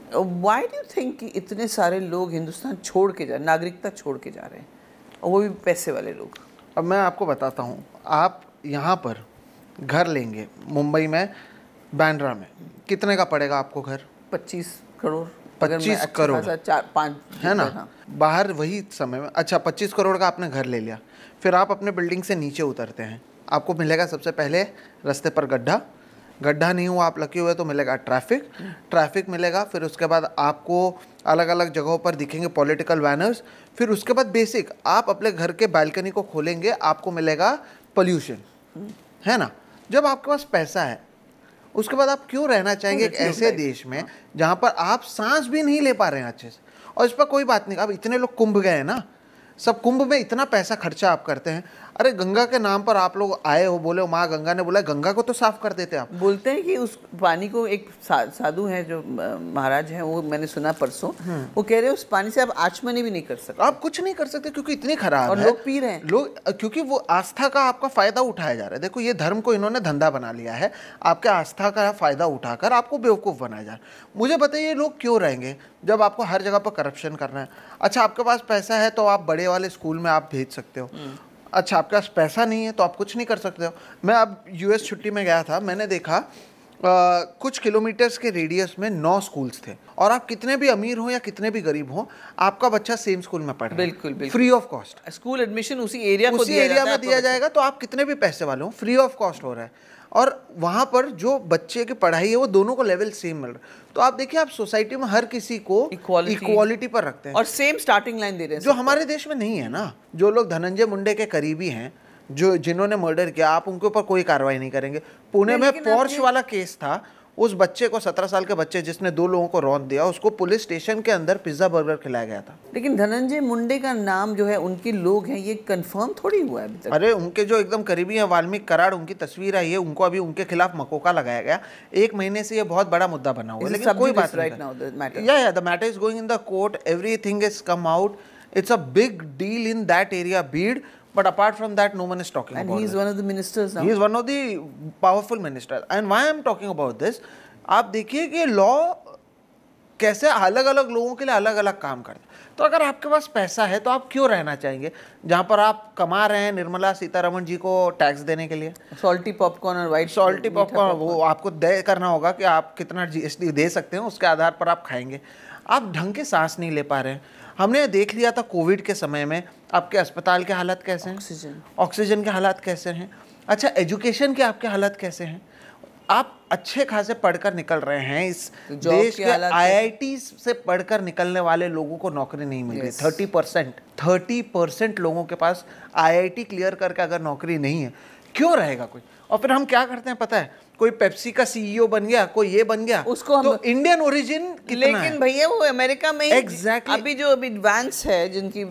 Why do you think कि इतने सारे लोग हिंदुस्तान छोड़ के जा, नागरिकता छोड़ के जा रहे हैं, और वो भी पैसे वाले लोग? अब मैं आपको बताता हूँ, आप यहाँ पर घर लेंगे मुंबई में, बांद्रा में, कितने का पड़ेगा आपको घर? 25 करोड़। 25 करोड़ 4-5 है ना। हाँ। बाहर वही समय में, अच्छा 25 करोड़ का आपने घर ले लिया, फिर आप अपने बिल्डिंग से नीचे उतरते हैं, आपको मिलेगा सबसे पहले रास्ते पर गड्ढा, गड्ढा नहीं हुआ आप लकी हुए तो मिलेगा ट्रैफिक मिलेगा, फिर उसके बाद आपको अलग अलग जगहों पर दिखेंगे पॉलिटिकल बैनर्स, फिर उसके बाद बेसिक आप अपने घर के बालकनी को खोलेंगे, आपको मिलेगा पोल्यूशन, है ना। जब आपके पास पैसा है, उसके बाद आप क्यों रहना चाहेंगे एक ऐसे देश में जहाँ पर आप सांस भी नहीं ले पा रहे हैं अच्छे से? और इस पर कोई बात नहीं, अब इतने लोग कुंभ गए हैं ना, सब कुंभ में इतना पैसा खर्चा आप करते हैं, अरे गंगा के नाम पर आप लोग आए हो, बोले हो माँ गंगा ने बोला, गंगा को तो साफ कर देते आप। बोलते हैं कि उस पानी को एक साधु है जो महाराज हैं, वो मैंने सुना परसों, वो कह रहे हैं उस पानी से आप आचमनी भी नहीं कर सकते, आप कुछ नहीं कर सकते क्योंकि इतनी खराब और है। लोग पी रहे हैं, लोग, क्योंकि वो आस्था का आपका फायदा उठाया जा रहा है। देखो ये धर्म को इन्होंने धंधा बना लिया है, आपके आस्था का फायदा उठाकर आपको बेवकूफ़ बनाया जा रहा है। मुझे बताइए लोग क्यों रहेंगे जब आपको हर जगह पर करप्शन करना है? अच्छा आपके पास पैसा है तो आप बड़े वाले स्कूल में आप भेज सकते हो, अच्छा आपके पास पैसा नहीं है तो आप कुछ नहीं कर सकते हो। मैं अब यूएस छुट्टी में गया था, मैंने देखा कुछ किलोमीटर्स के रेडियस में 9 स्कूल्स थे, और आप कितने भी अमीर हो या कितने भी गरीब हो, आपका बच्चा सेम स्कूल में पढ़ रहा है, बिल्कुल free of cost. School admission उसी एरिया में दिया जाएगा, तो आप कितने भी पैसे वाले हो, फ्री ऑफ कॉस्ट हो रहा है, और वहाँ पर जो बच्चे की पढ़ाई है वो दोनों को लेवल सेम मिल रहा है। तो आप देखिए, आप सोसाइटी में हर किसी को इक्वालिटी पर रखते हैं, और सेम स्टार्टिंग लाइन दे रहे हैं, जो हमारे देश में नहीं है ना। जो लोग धनंजय मुंडे के करीबी हैं, जो जिन्होंने मर्डर किया, आप उनके ऊपर कोई कार्रवाई नहीं करेंगे। पुणे में पोर्श वाला केस था, उस बच्चे को 17 साल के बच्चे जिसने 2 लोगों को रौंद दिया, उसको पुलिस स्टेशन के अंदर पिज्जा बर्गर खिलाया गया था। लेकिन धनंजय मुंडे का नाम जो है, उनके लोग हैं, ये कंफर्म थोड़ी हुआ है अभी तक। अरे उनके जो एकदम करीबी हैं, वाल्मीकि कराड़, उनकी तस्वीर आई है, उनको अभी उनके खिलाफ मकोका लगाया गया। 1 महीने से ये बहुत बड़ा मुद्दा बना हुआ है, लेकिन कोई बात नहीं। The matter is going in the court, everything is come out, it's a big deal in that area, Beed. But apart from that, no one is talking about it. And he is one of the ministers now. He is one of the powerful ministers. And why I am talking about this? आप देखिए कि law कैसे अलग अलग लोगों के लिए अलग अलग काम करता है। तो अगर आपके पास पैसा है तो आप क्यों रहना चाहेंगे जहाँ पर आप कमा रहे हैं निर्मला सीतारमण जी को टैक्स देने के लिए? सॉल्टी पॉपकॉर्न और वाइट सॉल्टी पॉपकॉर्न वो आपको तय करना होगा कि आप कितना जीएसटी दे सकते हैं, उसके आधार पर आप खाएंगे। आप ढंग के सांस नहीं ले पा रहे हैं। हमने देख लिया था कोविड के समय में आपके अस्पताल के हालत कैसे हैं, ऑक्सीजन के हालात कैसे हैं, अच्छा एजुकेशन के आपके हालत कैसे हैं। आप अच्छे खासे पढ़कर निकल रहे हैं, इस देश के आईआईटी से पढ़कर निकलने वाले लोगों को नौकरी नहीं मिल रही। 30% लोगों के पास आईआईटी क्लियर करके अगर नौकरी नहीं है, क्यों रहेगा कोई? और फिर हम क्या करते हैं पता है, कोई पेप्सी का सीईओ बन गया, कोई ये बन गया, उसको हम तो इंडियन ओरिजिन कितना लेकिन है? भैया वो अमेरिका में एग्जैक्टली अभी वैंस है, जिनकी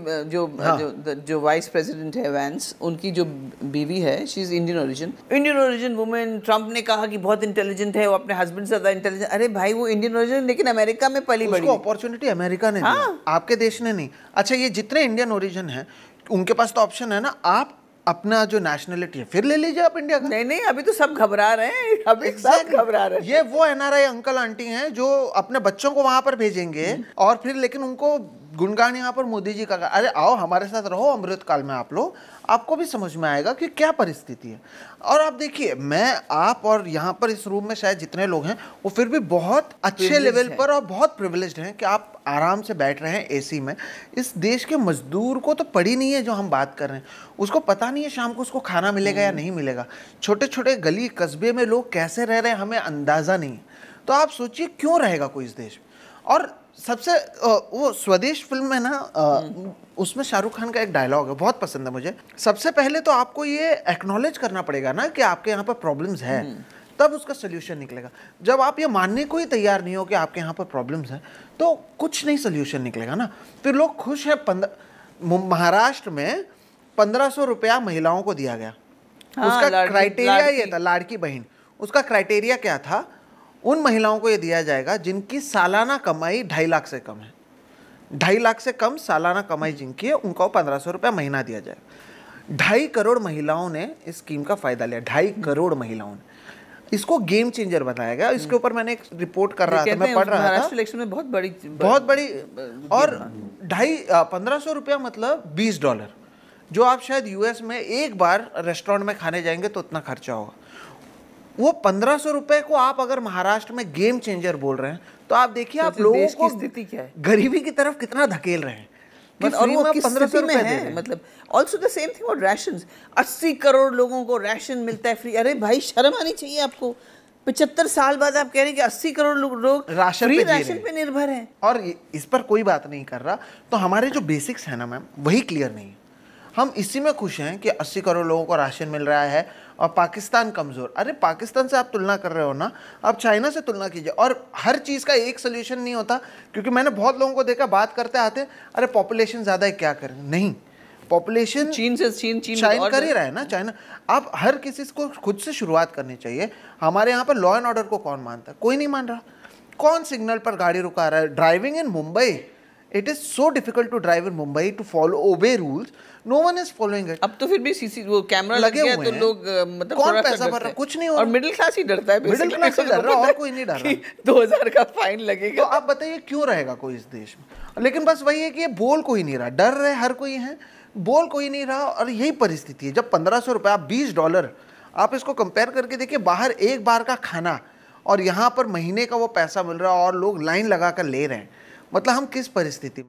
जो वाइस प्रेसिडेंट है वैंस, उनकी जो बीवी है, she is Indian origin women. Trump ने कहा कि बहुत इंटेलिजेंट है, वो अपने हस्बैंड से ज्यादा इंटेलिजेंट। अरे भाई वो इंडियन ओरिजिन, लेकिन अमेरिका में पली बड़ी, अपॉर्चुनिटी अमेरिका ने दी, आपके देश ने नहीं। अच्छा ये जितने इंडियन ओरिजिन है उनके पास तो ऑप्शन है ना, आप अपना जो नेशनलिटी है फिर ले लीजिए आप इंडिया का। नहीं अभी तो सब घबरा रहे हैं, अभी सब घबरा रहे हैं। ये वो एनआरआई अंकल आंटी हैं जो अपने बच्चों को वहां पर भेजेंगे और फिर लेकिन उनको गुणगान यहाँ पर मोदी जी का, अरे आओ हमारे साथ रहो अमृत काल में आप लोग, आपको भी समझ में आएगा कि क्या परिस्थिति है। और आप देखिए, मैं आप और यहाँ पर इस रूम में शायद जितने लोग हैं वो फिर भी बहुत अच्छे लेवल पर और बहुत प्रिविलेज्ड हैं कि आप आराम से बैठ रहे हैं एसी में। इस देश के मजदूर को तो पड़ी नहीं है जो हम बात कर रहे हैं, उसको पता नहीं है शाम को उसको खाना मिलेगा या नहीं मिलेगा। छोटे छोटे गली कस्बे में लोग कैसे रह रहे हैं हमें अंदाज़ा नहीं। तो आप सोचिए क्यों रहेगा कोई इस देश में। और सबसे वो स्वदेश फिल्म में ना उसमें शाहरुख खान का एक डायलॉग है, बहुत पसंद है मुझे। सबसे पहले तो आपको ये एक्नॉलेज करना पड़ेगा ना कि आपके यहाँ पर प्रॉब्लम्स है, तब उसका सोल्यूशन निकलेगा। जब आप ये मानने को ही तैयार नहीं हो कि आपके यहाँ पर प्रॉब्लम्स हैं तो कुछ नहीं सोल्यूशन निकलेगा ना। फिर लोग खुश हैं। महाराष्ट्र में 1500 रुपया महिलाओं को दिया गया। उसका क्राइटेरिया ये था, लाड़की बहन, उसका क्राइटेरिया क्या था, उन महिलाओं को ये दिया जाएगा जिनकी सालाना कमाई 2.5 लाख से कम है। 2.5 लाख से कम सालाना कमाई जिनकी है उनको 1500 रुपया महीना दिया जाएगा। 2.5 करोड़ महिलाओं ने इस स्कीम का फायदा लिया, 2.5 करोड़ महिलाओं ने। इसको गेम चेंजर बताया गया। इसके ऊपर मैंने एक रिपोर्ट कर रहा था, मैं पढ़ रहा था, महाराष्ट्र इलेक्शन में बहुत बड़ी और 1500 रुपया मतलब $20, जो आप शायद यूएस में एक बार रेस्टोरेंट में खाने जाएंगे तो उतना खर्चा होगा। वो 1500 रुपए को आप अगर महाराष्ट्र में गेम चेंजर बोल रहे हैं तो आप देखिए आप लोगों को स्थिति क्या है, गरीबी की तरफ कितना धकेल रहे हैं। और वो किस स्थिति में है, मतलब ऑल्सो द सेम थिंग और राशंस। 80 करोड़ लोगों को राशन मिलता है फ्री। अरे भाई शर्म आनी चाहिए आपको। 75 साल बाद आप कह रहे हैं कि 80 करोड़ लोग राशन पे निर्भर हैं। और इस पर कोई बात नहीं कर रहा, तो हमारे जो बेसिक्स है ना मैम, वही क्लियर नहीं है। हम इसी में खुश हैं कि 80 करोड़ लोगों को राशन मिल रहा है और पाकिस्तान कमज़ोर। अरे पाकिस्तान से आप तुलना कर रहे हो ना, आप चाइना से तुलना कीजिए। और हर चीज़ का एक सोल्यूशन नहीं होता, क्योंकि मैंने बहुत लोगों को देखा बात करते आते, अरे पॉपुलेशन ज़्यादा है क्या करें। नहीं, पॉपुलेशन चीन कर ही रहा है ना चाइना। आप हर किसी को खुद से शुरुआत करनी चाहिए। हमारे यहाँ पर लॉ एंड ऑर्डर को कौन मानता है? कोई नहीं मान रहा। कौन सिग्नल पर गाड़ी रुका रहा है? Driving in Mumbai, it is so difficult to drive in Mumbai, to follow obey rules, no one is following it. अब तो फिर भी सीसी वो कैमरा लगे हुए हैं तो लोग मतलब कौन पैसा भर रहा है? कुछ नहीं हो रहा। और मिडिल क्लास ही डरता है, मिडिल क्लास ही डर रहा है और कोई नहीं डर रहा। 2000 का फाइन लगेगा। तो आप बताइए क्यों रहेगा कोई इस देश में? लेकिन बस वही है कि ये बोल कोई नहीं रहा, डर रहे हर कोई है, बोल कोई नहीं रहा। और यही परिस्थिति है। जब 1500 रुपये, आप $20, आप इसको कंपेयर करके देखिए, बाहर एक बार का खाना और यहाँ पर महीने का वो पैसा मिल रहा है और लोग लाइन लगा कर ले रहे हैं। मतलब हम किस परिस्थिति में